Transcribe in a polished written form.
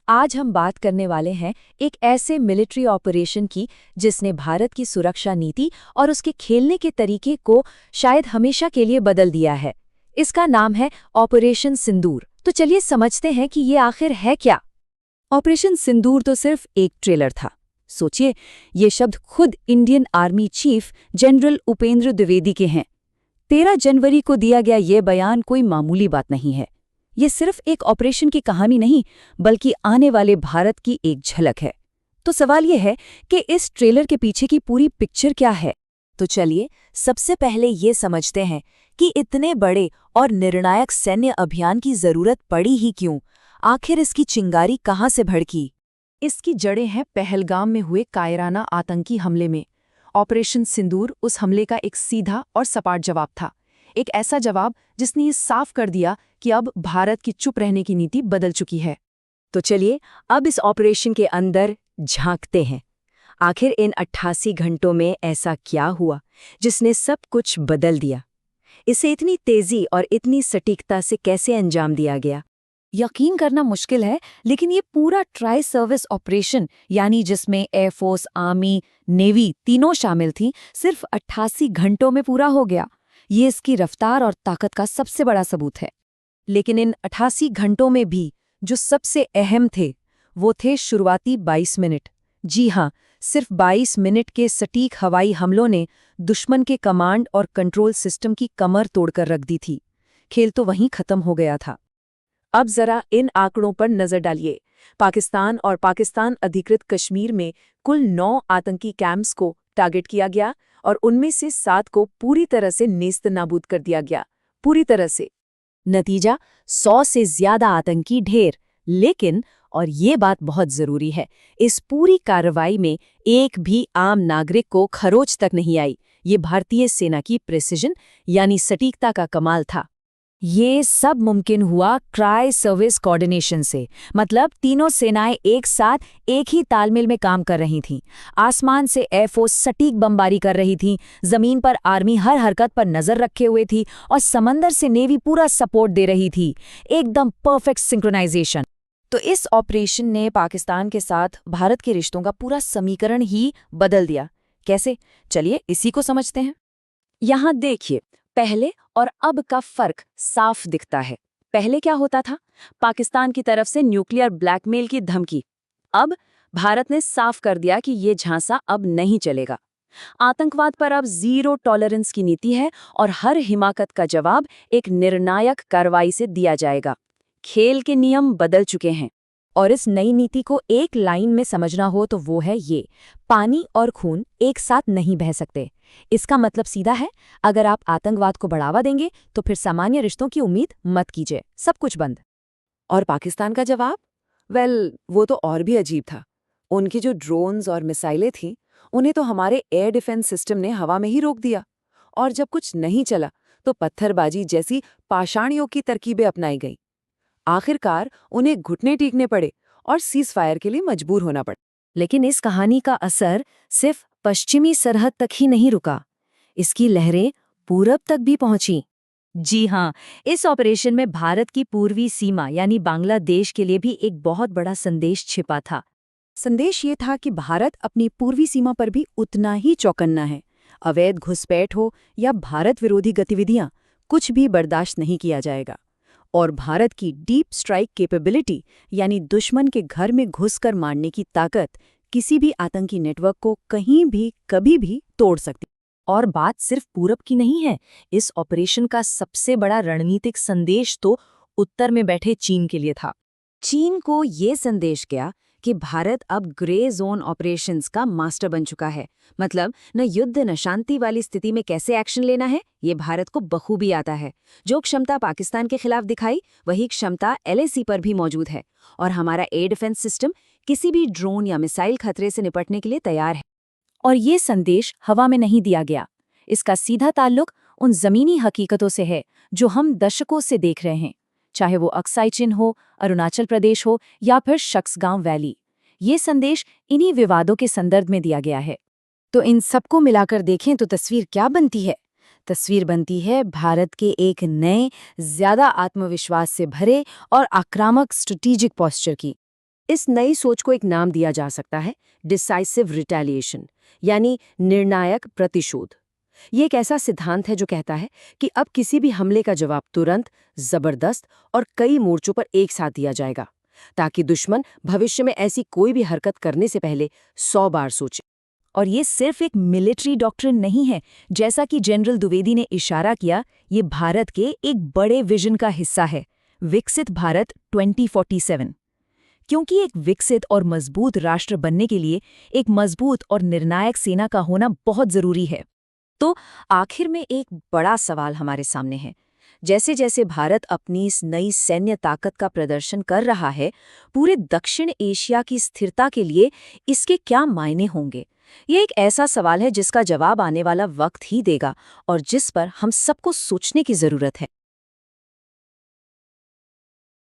आज हम बात करने वाले हैं एक ऐसे मिलिट्री ऑपरेशन की जिसने भारत की सुरक्षा नीति और उसके खेलने के तरीके को शायद हमेशा के लिए बदल दिया है। इसका नाम है ऑपरेशन सिंदूर। तो चलिए समझते हैं कि ये आखिर है क्या। ऑपरेशन सिंदूर तो सिर्फ एक ट्रेलर था। सोचिए, ये शब्द खुद Indian army chief general Upendra Dwivedi के हैं। 13 जनवरी को दिया गया ये बयान कोई मामूली बात नहीं है। ये सिर्फ एक ऑपरेशन की कहानी नहीं, बल्कि आने वाले भारत की एक झलक है। तो सवाल ये है कि इस ट्रेलर के पीछे की पूरी पिक्चर क्या है। तो चलिए सबसे पहले ये समझते हैं कि इतने बड़े और निर्णायक सैन्य अभियान की जरूरत पड़ी ही क्यों। आखिर इसकी चिंगारी कहाँ से भड़की। इसकी जड़ें हैं पहलगाम में हुए कायराना आतंकी हमले में। ऑपरेशन सिंदूर उस हमले का एक सीधा और सपाट जवाब था। एक ऐसा जवाब जिसने ये साफ कर दिया कि अब भारत की चुप रहने की नीति बदल चुकी है। तो चलिए अब इस ऑपरेशन के अंदर झांकते हैं। आखिर इन 88 घंटों में ऐसा क्या हुआ जिसने सब कुछ बदल दिया? इसे इतनी तेजी और इतनी सटीकता से कैसे अंजाम दिया गया? यकीन करना मुश्किल है, लेकिन ये पूरा ट्राई सर्विस ऑपरेशन, यानी जिसमें एयरफोर्स, आर्मी, नेवी तीनों शामिल थी, सिर्फ 88 घंटों में पूरा हो गया। ये इसकी रफ्तार और ताकत का सबसे बड़ा सबूत है। लेकिन इन 88 घंटों में भी जो सबसे अहम थे वो थे शुरुआती 22 मिनट। जी हाँ, सिर्फ 22 मिनट के सटीक हवाई हमलों ने दुश्मन के कमांड और कंट्रोल सिस्टम की कमर तोड़कर रख दी थी। खेल तो वहीं खत्म हो गया था। अब जरा इन आंकड़ों पर नजर डालिए। पाकिस्तान और पाकिस्तान अधिकृत कश्मीर में कुल 9 आतंकी कैंप्स को टारगेट किया गया और उनमें से 7 को पूरी तरह से नेस्तनाबूद कर दिया गया। पूरी तरह से। नतीजा 100 से ज्यादा आतंकी ढेर। लेकिन, और ये बात बहुत जरूरी है, इस पूरी कार्रवाई में एक भी आम नागरिक को खरोच तक नहीं आई। ये भारतीय सेना की प्रिसिजन यानी सटीकता का कमाल था। ये सब मुमकिन हुआ ट्राई सर्विस कोऑर्डिनेशन से। मतलब तीनों सेनाएं एक साथ एक ही तालमेल में काम कर रही थीं। आसमान से एयरफोर्स सटीक बमबारी कर रही थी, जमीन पर आर्मी हर हरकत पर नजर रखे हुए थी और समंदर से नेवी पूरा सपोर्ट दे रही थी। एकदम परफेक्ट सिंक्रोनाइजेशन। तो इस ऑपरेशन ने पाकिस्तान के साथ भारत के रिश्तों का पूरा समीकरण ही बदल दिया। कैसे? चलिए इसी को समझते हैं। यहाँ देखिए, पहले और अब का फर्क साफ दिखता है। पहले क्या होता था? पाकिस्तान की तरफ से न्यूक्लियर ब्लैकमेल की धमकी। अब भारत ने साफ कर दिया कि ये झांसा अब नहीं चलेगा। आतंकवाद पर अब जीरो टॉलरेंस की नीति है और हर हिमाकत का जवाब एक निर्णायक कार्रवाई से दिया जाएगा। खेल के नियम बदल चुके हैं। और इस नई नीति को एक लाइन में समझना हो तो वो है ये: पानी और खून एक साथ नहीं बह सकते। इसका मतलब सीधा है, अगर आप आतंकवाद को बढ़ावा देंगे तो फिर सामान्य रिश्तों की उम्मीद मत कीजिए, सब कुछ बंद। और पाकिस्तान का जवाब? वो तो और भी अजीब था। उनकी जो ड्रोन्स और मिसाइलें थीं, उन्हें तो हमारे एयर डिफेंस सिस्टम ने हवा में ही रोक दिया। और जब कुछ नहीं चला तो पत्थरबाजी जैसी पाषाणियों की तरकीबें अपनाई गई। आखिरकार उन्हें घुटने टेकने पड़े और सीज फायर के लिए मजबूर होना पड़ा। लेकिन इस कहानी का असर सिर्फ पश्चिमी सरहद तक ही नहीं रुका। इसकी लहरें पूरब तक भी पहुंची। जी हाँ, इस ऑपरेशन में भारत की पूर्वी सीमा यानी बांग्लादेश के लिए भी एक बहुत बड़ा संदेश छिपा था। संदेश ये था कि भारत अपनी पूर्वी सीमा पर भी उतना ही चौकन्ना है। अवैध घुसपैठ हो या भारत विरोधी गतिविधियां, कुछ भी बर्दाश्त नहीं किया जाएगा। और भारत की डीप स्ट्राइक कैपेबिलिटी यानी दुश्मन के घर में घुसकर मारने की ताकत किसी भी आतंकी नेटवर्क को कहीं भी कभी भी तोड़ सकती। और बात सिर्फ पूरब की नहीं है। इस ऑपरेशन का सबसे बड़ा रणनीतिक संदेश तो उत्तर में बैठे चीन के लिए था। चीन को ये संदेश गया कि भारत अब ग्रे जोन ऑपरेशंस का मास्टर बन चुका है। मतलब न युद्ध न शांति वाली स्थिति में कैसे एक्शन लेना है, ये भारत को बखूबी आता है। जो क्षमता पाकिस्तान के खिलाफ दिखाई, वही क्षमता LAC पर भी मौजूद है। और हमारा एयर डिफेंस सिस्टम किसी भी ड्रोन या मिसाइल खतरे से निपटने के लिए तैयार है। और ये संदेश हवा में नहीं दिया गया। इसका सीधा ताल्लुक उन जमीनी हकीकतों से है जो हम दशकों से देख रहे हैं, चाहे वो अक्साई चिन हो, अरुणाचल प्रदेश हो या फिर शक्सगांव वैली। ये संदेश इन्हीं विवादों के संदर्भ में दिया गया है। तो इन सबको मिलाकर देखें तो तस्वीर क्या बनती है? तस्वीर बनती है भारत के एक नए, ज्यादा आत्मविश्वास से भरे और आक्रामक स्ट्रेटेजिक पोस्चर की। इस नई सोच को एक नाम दिया जा सकता है डिसाइसिव रिटेलिएशन, यानी निर्णायक प्रतिशोध। ये एक ऐसा सिद्धांत है जो कहता है कि अब किसी भी हमले का जवाब तुरंत, जबरदस्त और कई मोर्चों पर एक साथ दिया जाएगा, ताकि दुश्मन भविष्य में ऐसी कोई भी हरकत करने से पहले 100 बार सोचे। और ये सिर्फ एक मिलिट्री डॉक्ट्रिन नहीं है। जैसा कि जनरल द्विवेदी ने इशारा किया, ये भारत के एक बड़े विजन का हिस्सा है, विकसित भारत 2047। क्योंकि एक विकसित और मजबूत राष्ट्र बनने के लिए एक मजबूत और निर्णायक सेना का होना बहुत जरूरी है। तो आखिर में एक बड़ा सवाल हमारे सामने है। जैसे जैसे भारत अपनी इस नई सैन्य ताकत का प्रदर्शन कर रहा है, पूरे दक्षिण एशिया की स्थिरता के लिए इसके क्या मायने होंगे? ये एक ऐसा सवाल है जिसका जवाब आने वाला वक्त ही देगा और जिस पर हम सबको सोचने की जरूरत है।